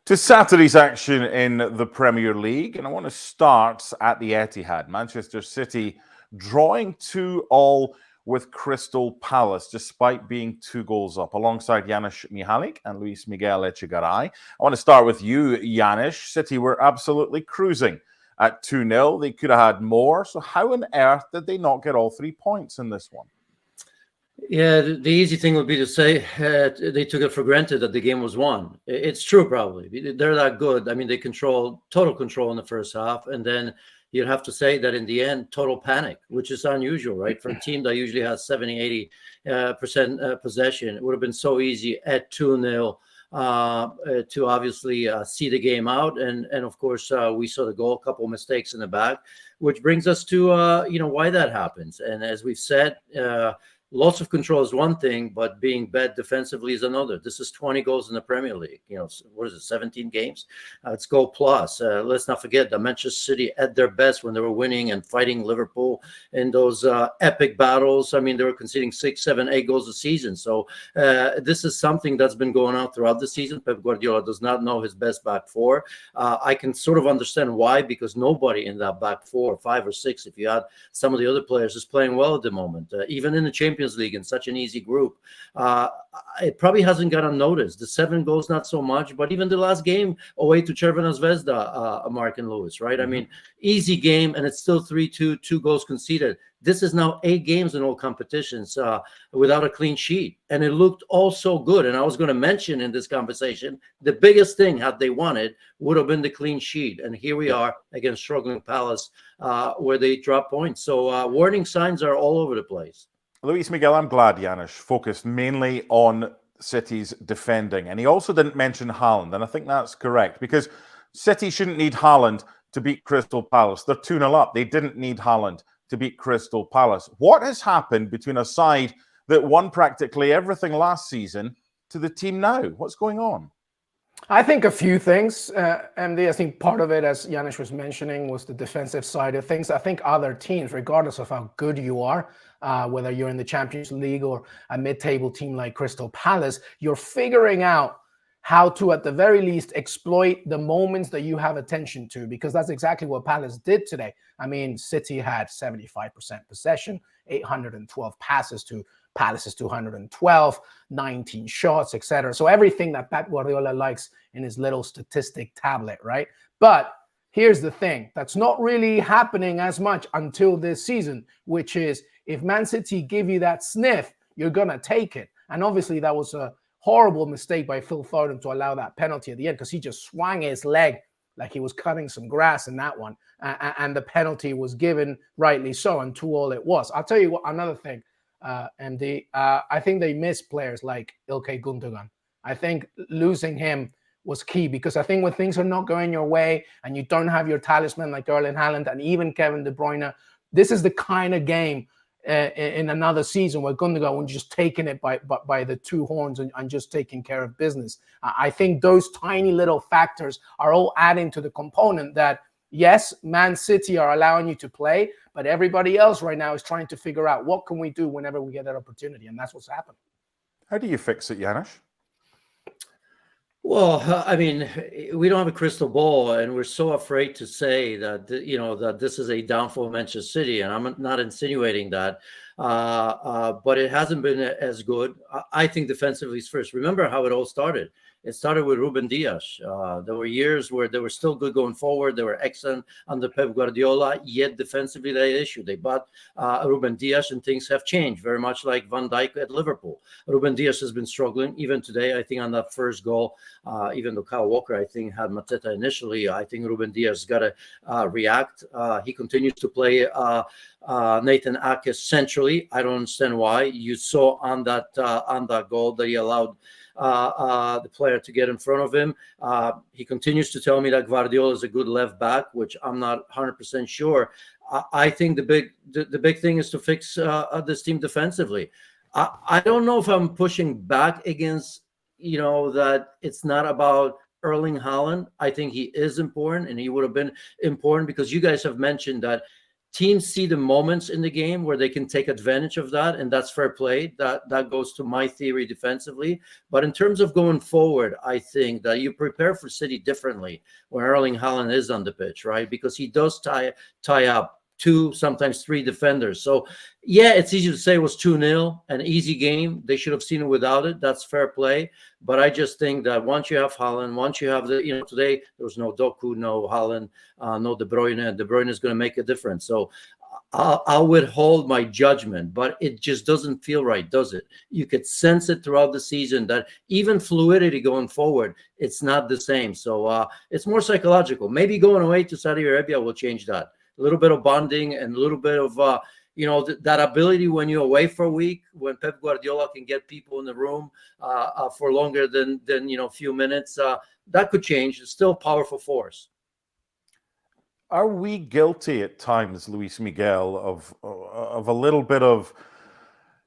To Saturday's action in the Premier League, and I want to start at the Etihad. Manchester City drawing 2-2 with Crystal Palace, despite being 2 goals up, alongside Janusz Michallik and Miguel Echegaray. I want to start with you, Janusz. City were absolutely cruising at 2-0. They could have had more. So how on earth did they not get all 3 points in this one? Yeah, the easy thing would be to say they took it for granted that the game was won. It's true, probably. They're that good. I mean, they total control in the first half. And then you'd have to say that in the end, total panic, which is unusual, right? For a team that usually has 70, 80% possession, it would have been so easy at 2-0 to obviously see the game out. And of course, we saw the goal, a couple of mistakes in the back, which brings us to, why that happens. And as we've said, lots of control is one thing, but being bad defensively is another. This is 20 goals in the Premier League. What is it, 17 games? It's goal plus. Let's not forget that Manchester City at their best when they were winning and fighting Liverpool in those epic battles. I mean, they were conceding 6, 7, 8 goals a season. So this is something that's been going on throughout the season. Pep Guardiola does not know his best back four. I can sort of understand why, because nobody in that back 4, 5, or 6, if you add some of the other players, is playing well at the moment. Even in the Champions League in such an easy group, it probably hasn't got unnoticed. The 7 goals, not so much, but even the last game away to Červena Zvezda, Mark and Lewis, right? I mean, easy game, and it's still 3-2, 2 goals conceded. This is now 8 games in all competitions without a clean sheet, and it looked all so good. And I was going to mention in this conversation, the biggest thing, had they wanted, would have been the clean sheet. And here we are against struggling Palace, where they drop points. So warning signs are all over the place. Luis Miguel, I'm glad Janusz focused mainly on City's defending. And he also didn't mention Haaland. And I think that's correct, because City shouldn't need Haaland to beat Crystal Palace. They're 2-0 up. They didn't need Haaland to beat Crystal Palace. What has happened between a side that won practically everything last season to the team now? What's going on? I think a few things, MD. I think part of it, as Janusz was mentioning, was the defensive side of things. I think other teams, regardless of how good you are, whether you're in the Champions League or a mid-table team like Crystal Palace, you're figuring out how to, at the very least, exploit the moments that you have attention to, because that's exactly what Palace did today. I mean, City had 75% possession, 812 passes to Palace's 212, 19 shots, etc. So everything that Pep Guardiola likes in his little statistic tablet, right? But here's the thing. That's not really happening as much until this season, which is if Man City give you that sniff, you're going to take it. And obviously that was a horrible mistake by Phil Foden to allow that penalty at the end, because he just swung his leg like he was cutting some grass in that one. And the penalty was given, rightly so, and 2-2 it was. I'll tell you what, another thing. MD, I think they miss players like Ilkay Gundogan. I think losing him was key, because I think when things are not going your way and you don't have your talisman like Erling Haaland and even Kevin De Bruyne, this is the kind of game in another season where Gundogan was just taking it by the 2 horns and just taking care of business. I think those tiny little factors are all adding to the component that, yes, Man City are allowing you to play, but everybody else right now is trying to figure out what can we do whenever we get that opportunity, and that's what's happening. How do you fix it, Janusz? Well, I mean, we don't have a crystal ball, and we're so afraid to say that, that this is a downfall of Manchester City, and I'm not insinuating that, but it hasn't been as good. I think defensively is first. Remember how it all started. It started with Ruben Dias. There were years where they were still good going forward. They were excellent under Pep Guardiola, yet defensively they issue. They bought Ruben Dias, and things have changed, very much like Van Dijk at Liverpool. Ruben Dias has been struggling. Even today, I think on that first goal, even though Kyle Walker, I think, had Mateta initially, I think Ruben Dias got to react. He continues to play Nathan Ake centrally. I don't understand why. You saw on that goal that he allowed the player to get in front of him. He continues to tell me that Guardiola is a good left back, which I'm not 100% sure. I think the big thing is to fix this team defensively. I don't know if I'm pushing back against, that it's not about Erling Haaland. I think he is important, and he would have been important, because you guys have mentioned that teams see the moments in the game where they can take advantage of that, and that's fair play. That goes to my theory defensively. But in terms of going forward, I think that you prepare for City differently when Erling Haaland is on the pitch, right? Because he does tie up 2, sometimes 3 defenders. So yeah, it's easy to say it was 2-0, an easy game. They should have seen it without it. That's fair play. But I just think that once you have Haaland, once you have today there was no Doku, no Haaland, no De Bruyne. De Bruyne is going to make a difference. So I'll withhold my judgment, but it just doesn't feel right, does it? You could sense it throughout the season that even fluidity going forward, it's not the same. So it's more psychological. Maybe going away to Saudi Arabia will change that. A little bit of bonding and a little bit of, that ability when you're away for a week, when Pep Guardiola can get people in the room for longer than a few minutes, that could change. It's still a powerful force. Are we guilty at times, Luis Miguel, of a little bit of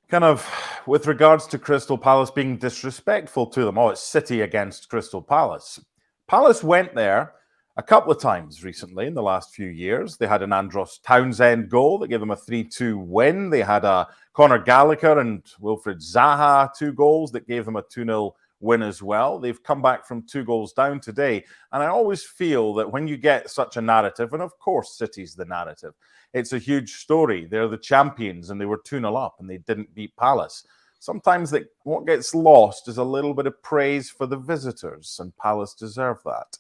kind of, with regards to Crystal Palace, being disrespectful to them? Oh, it's City against Crystal Palace. Palace went there a couple of times recently in the last few years. They had an Andros Townsend goal that gave them a 3-2 win. They had a Conor Gallagher and Wilfried Zaha 2 goals that gave them a 2-0 win as well. They've come back from 2 goals down today. And I always feel that when you get such a narrative, and of course City's the narrative, it's a huge story. They're the champions and they were 2-0 up and they didn't beat Palace. Sometimes what gets lost is a little bit of praise for the visitors, and Palace deserve that.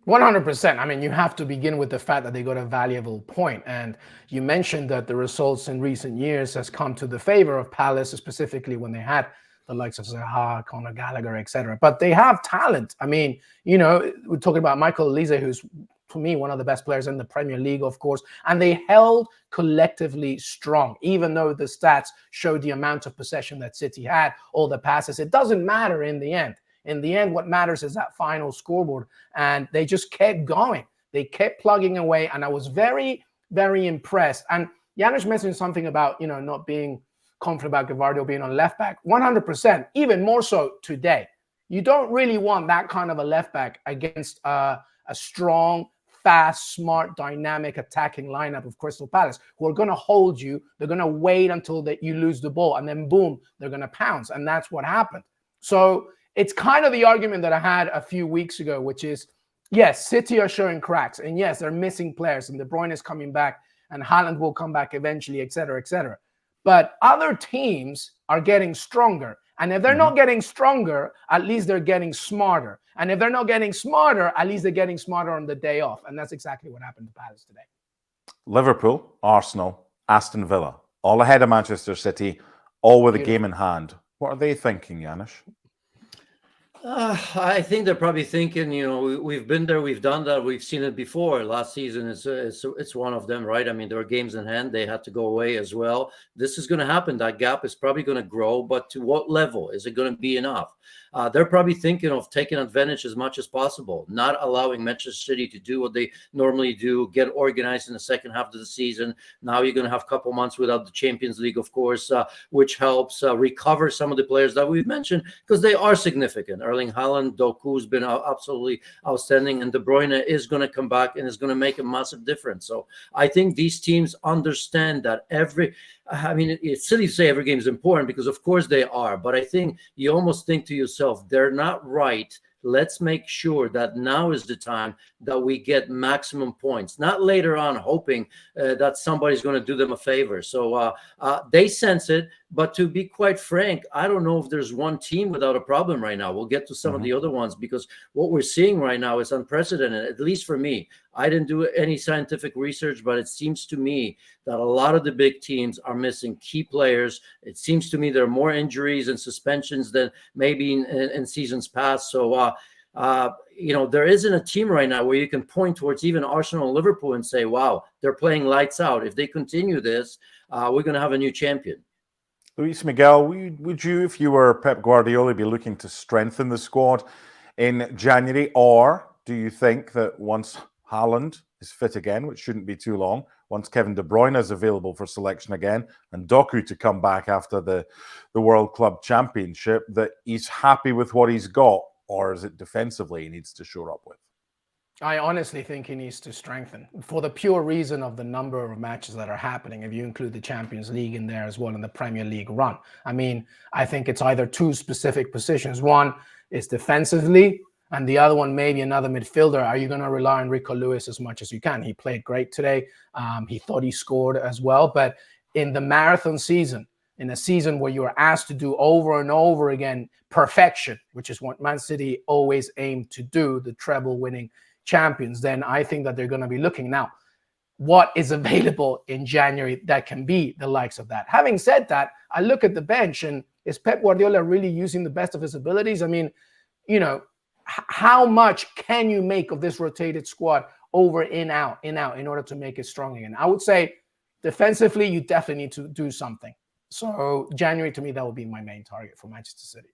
100%. I mean, you have to begin with the fact that they got a valuable point. And you mentioned that the results in recent years has come to the favor of Palace, specifically when they had the likes of Zaha, Conor Gallagher, etc. But they have talent. I mean, we're talking about Michael Olise, who's, for me, one of the best players in the Premier League, of course. And they held collectively strong, even though the stats showed the amount of possession that City had, all the passes. It doesn't matter in the end. In the end, what matters is that final scoreboard. And they just kept going. They kept plugging away. And I was very, very impressed. And Janusz mentioned something about, not being confident about Gvardiol being on left back. 100%, even more so today. You don't really want that kind of a left back against a strong, fast, smart, dynamic attacking lineup of Crystal Palace, who are going to hold you. They're going to wait until you lose the ball. And then, boom, they're going to pounce. And that's what happened. So it's kind of the argument that I had a few weeks ago, which is, yes, City are showing cracks. And yes, they're missing players. And De Bruyne is coming back. And Haaland will come back eventually, et cetera, et cetera. But other teams are getting stronger. And if they're not getting stronger, at least they're getting smarter. And if they're not getting smarter, at least they're getting smarter on the day off. And that's exactly what happened to Palace today. Liverpool, Arsenal, Aston Villa, all ahead of Manchester City, all with a game in hand. What are they thinking, Janusz? I think they're probably thinking, we've been there, we've done that, we've seen it before. Last season, it's one of them, right? I mean, there are games in hand. They had to go away as well. This is going to happen. That gap is probably going to grow, but to what level? Is it going to be enough? They're probably thinking of taking advantage as much as possible, not allowing Manchester City to do what they normally do, get organized in the second half of the season. Now you're going to have a couple months without the Champions League, of course, which helps recover some of the players that we've mentioned, because they are significant. Erling Haaland, Doku's been absolutely outstanding, and De Bruyne is going to come back and is going to make a massive difference. So I think these teams understand that it's silly to say every game is important, because of course they are, but I think you almost think to yourself, they're not right. Let's make sure that now is the time that we get maximum points, not later on hoping that somebody's going to do them a favor. So they sense it. But to be quite frank, I don't know if there's one team without a problem right now. We'll get to some of the other ones, because what we're seeing right now is unprecedented, at least for me. I didn't do any scientific research, but it seems to me that a lot of the big teams are missing key players. It seems to me there are more injuries and suspensions than maybe in seasons past. So, there isn't a team right now where you can point towards even Arsenal and Liverpool and say, wow, they're playing lights out. If they continue this, we're going to have a new champion. Luis Miguel, would you, if you were Pep Guardiola, be looking to strengthen the squad in January? Or do you think that once Haaland is fit again, which shouldn't be too long, once Kevin De Bruyne is available for selection again, and Doku to come back after the World Club Championship, that he's happy with what he's got? Or is it defensively he needs to shore up with? I honestly think he needs to strengthen for the pure reason of the number of matches that are happening. If you include the Champions League in there as well and the Premier League run, I mean, I think it's either two specific positions. One is defensively, and the other one maybe another midfielder. Are you going to rely on Rico Lewis as much as you can? He played great today. He thought he scored as well, but in the marathon season, in a season where you are asked to do over and over again perfection, which is what Man City always aim to do, the treble-winning champions, then I think that they're going to be looking now what is available in January that can be the likes of that. Having said that, I look at the bench, and is Pep Guardiola really using the best of his abilities? I mean, you know, how much can you make of this rotated squad over, in, out, in order to make it strong again? I would say defensively, you definitely need to do something. So January, to me, that would be my main target for Manchester City.